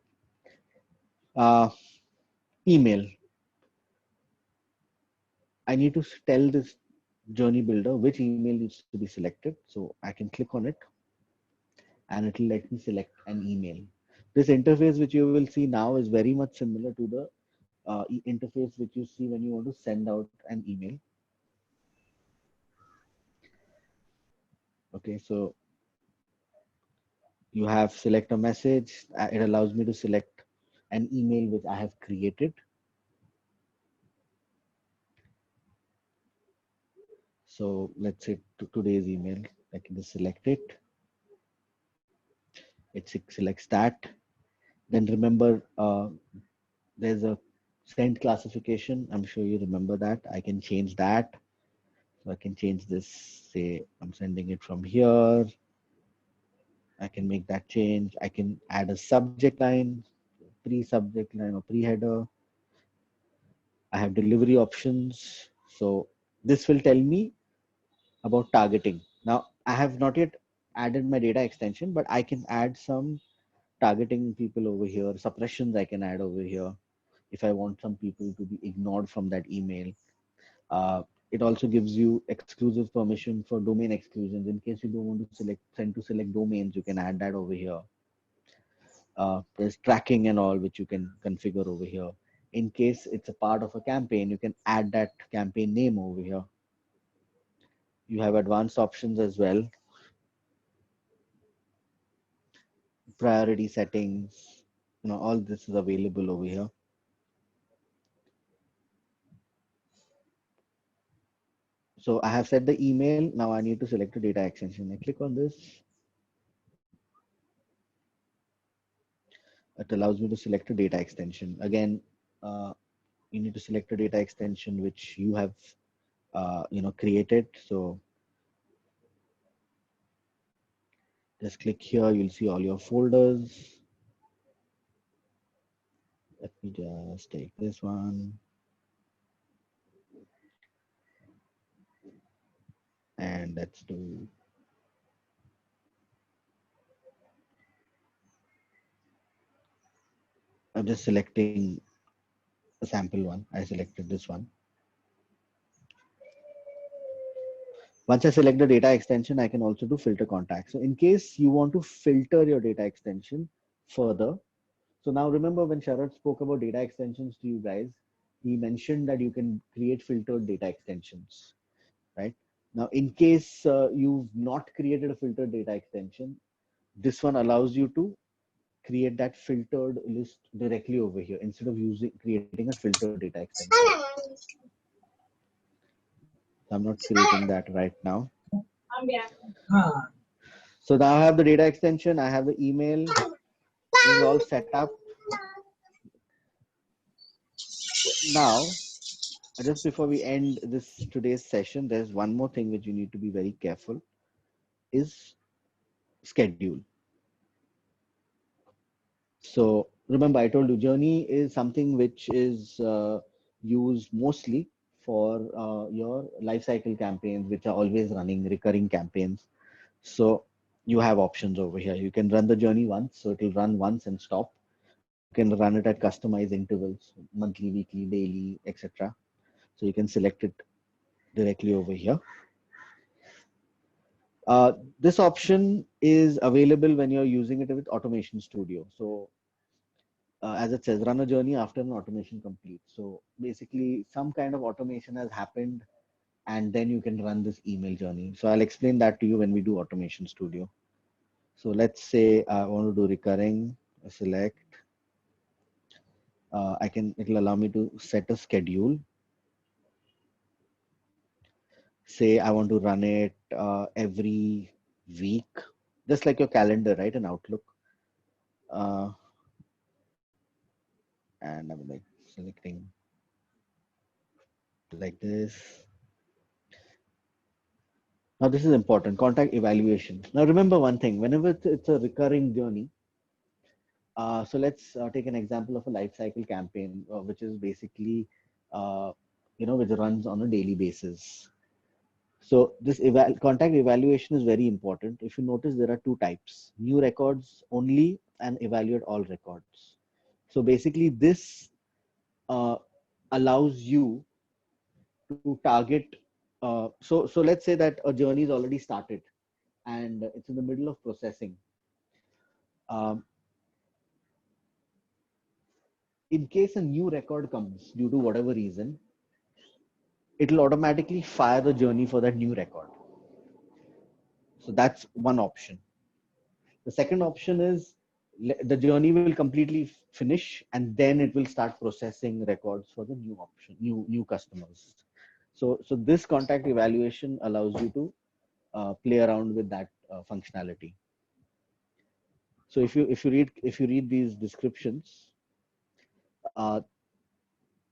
Email. I need to tell this journey builder, which email needs to be selected. So I can click on it and it will let me select an email. This interface which you will see now is very much similar to the interface which you see when you want to send out an email. Okay, so you have select a message. It allows me to select an email which I have created. So let's say today's email, I can just select it. It selects that. Then remember, there's a send classification. I'm sure you remember that. I can change that. So I can change this, say I'm sending it from here. I can make that change. I can add a subject line, pre-subject line or pre-header. I have delivery options. So this will tell me about targeting. Now I have not yet added my data extension, but I can add some targeting people over here, suppressions I can add over here if I want some people to be ignored from that email. It also gives you exclusive permission for domain exclusions. In case you don't want to send to select domains, you can add that over here. There's tracking and all, which you can configure over here. In case it's a part of a campaign, you can add that campaign name over here. You have advanced options as well. Priority settings, all this is available over here. So I have set the email. Now I need to select a data extension. I click on this. It allows me to select a data extension. Again, you need to select a data extension which you have created. So just click here. You'll see all your folders. Let me just take this one. And let's do I'm just selecting a sample one. I selected this one. Once I select the data extension, I can also do filter contacts. So in case you want to filter your data extension further, so now remember when Sharad spoke about data extensions to you guys, he mentioned that you can create filtered data extensions, right? Now, in case you've not created a filtered data extension, this one allows you to create that filtered list directly over here instead of creating a filtered data extension. I'm not creating that right now. So now I have the data extension, I have the email, this is all set up. Now, just before we end this today's session, there's one more thing which you need to be very careful is schedule. So remember, I told you journey is something which is used mostly for your lifecycle campaigns, which are always running recurring campaigns. So you have options over here. You can run the journey once, so it will run once and stop. You can run it at customized intervals, monthly, weekly, daily, etc. So you can select it directly over here. This option is available when you're using it with Automation Studio. So as it says, run a journey after an automation completes. So basically some kind of automation has happened and then you can run this email journey. So I'll explain that to you when we do Automation Studio. So let's say I want to do recurring, select, it'll allow me to set a schedule. Say I want to run it every week, just like your calendar, right? In Outlook. And I'm like selecting like this. Now this is important, contact evaluation. Now remember one thing, whenever it's a recurring journey, so let's take an example of a life cycle campaign, which is basically, which runs on a daily basis. So this contact evaluation is very important. If you notice, there are two types: new records only and evaluate all records. So basically, this allows you to target So let's say that a journey is already started and it's in the middle of processing. Um, in case a new record comes due to whatever reason, it'll automatically fire the journey for that new record. So that's one option. The second option is the journey will completely finish and then it will start processing records for the new option, new customers. So this contact evaluation allows you to play around with that functionality. So if you read these descriptions, uh,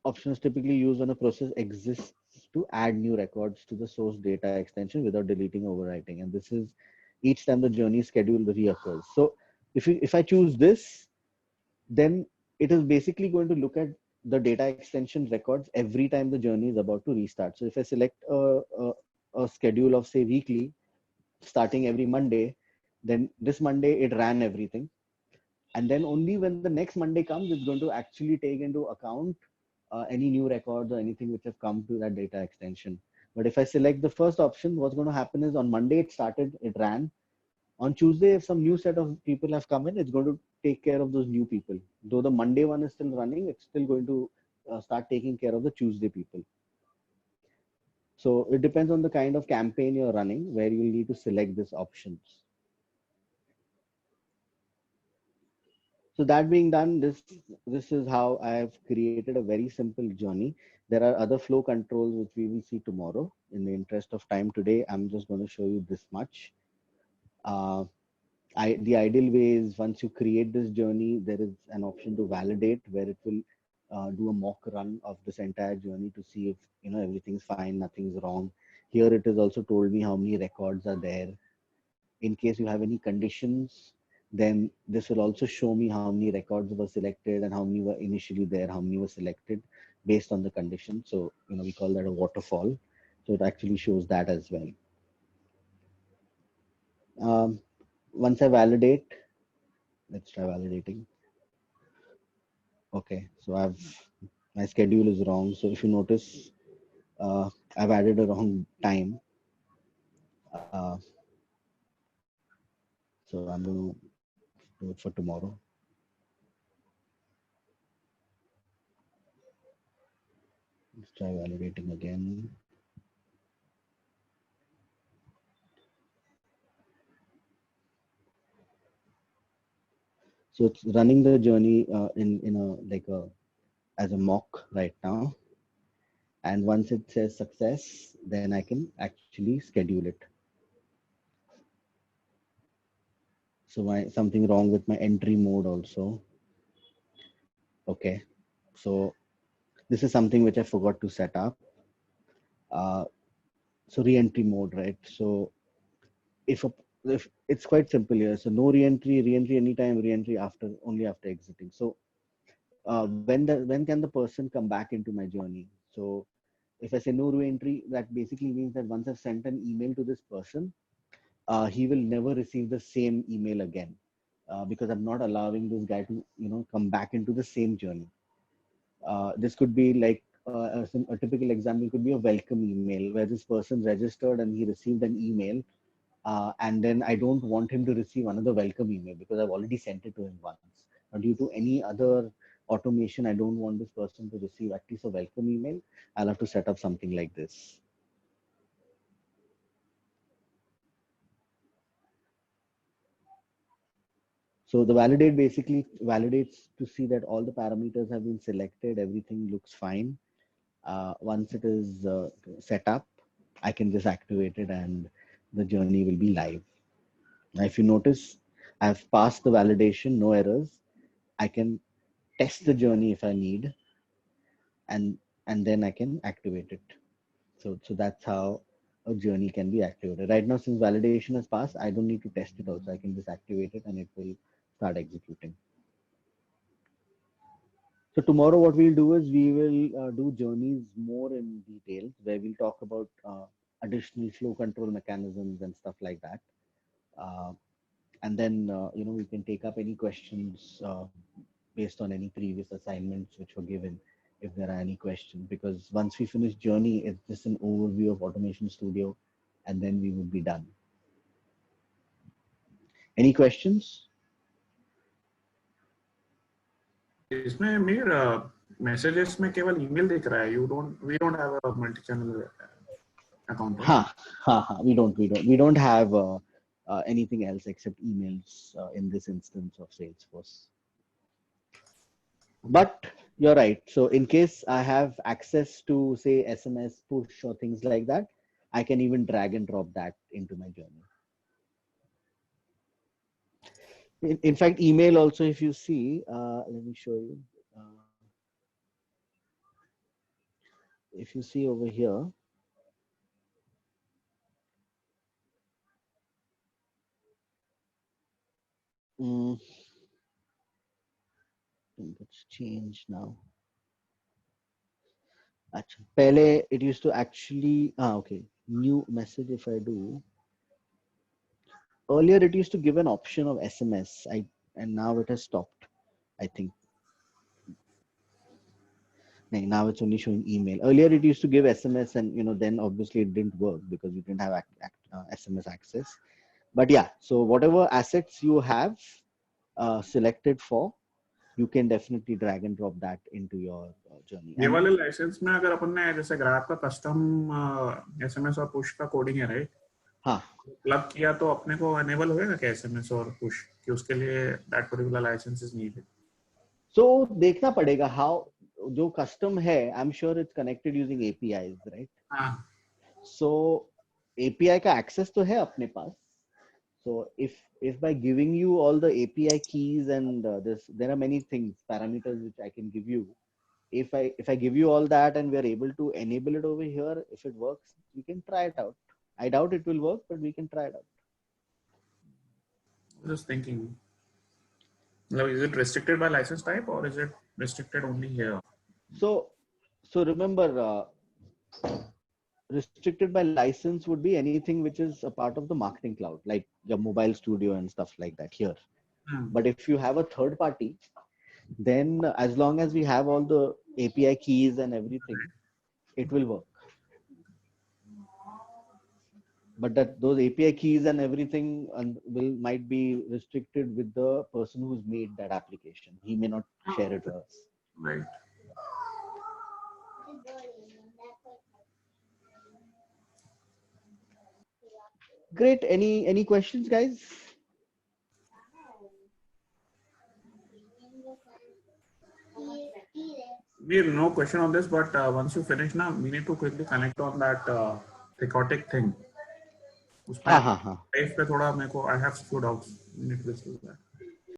options typically used when a process exists to add new records to the source data extension without deleting or overwriting. And this is each time the journey schedule reoccurs. So if I choose this, then it is basically going to look at the data extension records every time the journey is about to restart. So if I select a schedule of say weekly, starting every Monday, then this Monday it ran everything. And then only when the next Monday comes, it's going to actually take into account any new records or anything which have come to that data extension. But if I select the first option, what's going to happen is on Monday it started, it ran. On Tuesday, if some new set of people have come in, it's going to take care of those new people. Though the Monday one is still running, it's still going to start taking care of the Tuesday people. So it depends on the kind of campaign you're running where you'll need to select these options. So that being done, this is how I have created a very simple journey. There are other flow controls which we will see tomorrow. In the interest of time today, I'm just going to show you this much. The ideal way is once you create this journey, there is an option to validate where it will do a mock run of this entire journey to see if everything's fine, nothing's wrong. Here it is also told me how many records are there. In case you have any conditions, then this will also show me how many records were selected and how many were initially there, how many were selected based on the condition. So we call that a waterfall. So it actually shows that as well. Once I validate, let's try validating. Okay, so my schedule is wrong. So if you notice, I've added a wrong time. So I'm going to do it for tomorrow. Let's try validating again. So it's running the journey in a like a as a mock right now. And once it says success, then I can actually schedule it. So something wrong with my entry mode also. Okay, so this is something which I forgot to set up. Uh, so re-entry mode, right? So if it's quite simple here. So no re-entry anytime, re-entry after only after exiting. So when can the person come back into my journey? So if I say no re-entry, that basically means that once I've sent an email to this person, he will never receive the same email again because I'm not allowing this guy to come back into the same journey. This could be like a typical example could be a welcome email where this person registered and he received an email, and then I don't want him to receive another welcome email because I've already sent it to him once. Now, due to any other automation, I don't want this person to receive at least a welcome email. I'll have to set up something like this. So the validate basically validates to see that all the parameters have been selected, everything looks fine. Once it is set up, I can just activate it and the journey will be live. Now, if you notice, I've passed the validation, no errors. I can test the journey if I need, and then I can activate it. So that's how a journey can be activated. Right now, since validation has passed, I don't need to test it also. I can just activate it and it will start executing. So tomorrow what we'll do is we will do journeys more in detail where we'll talk about additional flow control mechanisms and stuff like that. Uh, and then, we can take up any questions based on any previous assignments which were given. if there are any questions, because once we finish journey, it's just an overview of Automation Studio, and then we would be done. Any questions? इसमें मेरा messages में केवल email दिख रहा है. We don't have a multi-channel account. Right? We don't have anything else except emails in this instance of Salesforce. But you're right. So in case I have access to, say, SMS push or things like that, I can even drag and drop that into my journey. In fact, email also, if you see, let me show you. If you see over here, I think it's changed now. Achha. Pehle it used to actually, okay, new message if I do. Earlier it used to give an option of SMS, and now it has stopped, I think. Now it's only showing email. Earlier it used to give SMS, and then obviously it didn't work because you didn't have SMS access. But yeah, so whatever assets you have selected for, you can definitely drag and drop that into your journey. ये वाले licence में अगर अपन ने जैसे graph का custom SMS और push का coding है, राइट? हाँ, प्लग किया तो अपने को एनेबल होएगा क्या SMS और पुश कि उसके लिए that particular licence is needed? So देखना पड़ेगा हाउ जो कस्टम है, I am sure it's connected using APIs, right? हाँ. सो API का एक्सेस तो है अपने पास. So if by giving you all the API keys and there are many things, parameters which I can give you. If I give you all that and we are able to enable it over here, if it works, we can try it out. I doubt it will work, but we can try it out. Just thinking. Now, is it restricted by license type or is it restricted only here? So remember, restricted by license would be anything which is a part of the marketing cloud, like your mobile studio and stuff like that here. But if you have a third party, then as long as we have all the API keys and everything, it will work. But those API keys and everything might be restricted with the person who's made that application. He may not share it with us. Right. Great. Any questions, guys? We have no question on this, but once you finish now, we need to quickly connect on that Thecotic thing. हाँ. पे थोड़ा मेरे को I have few doubts. We need to discuss that.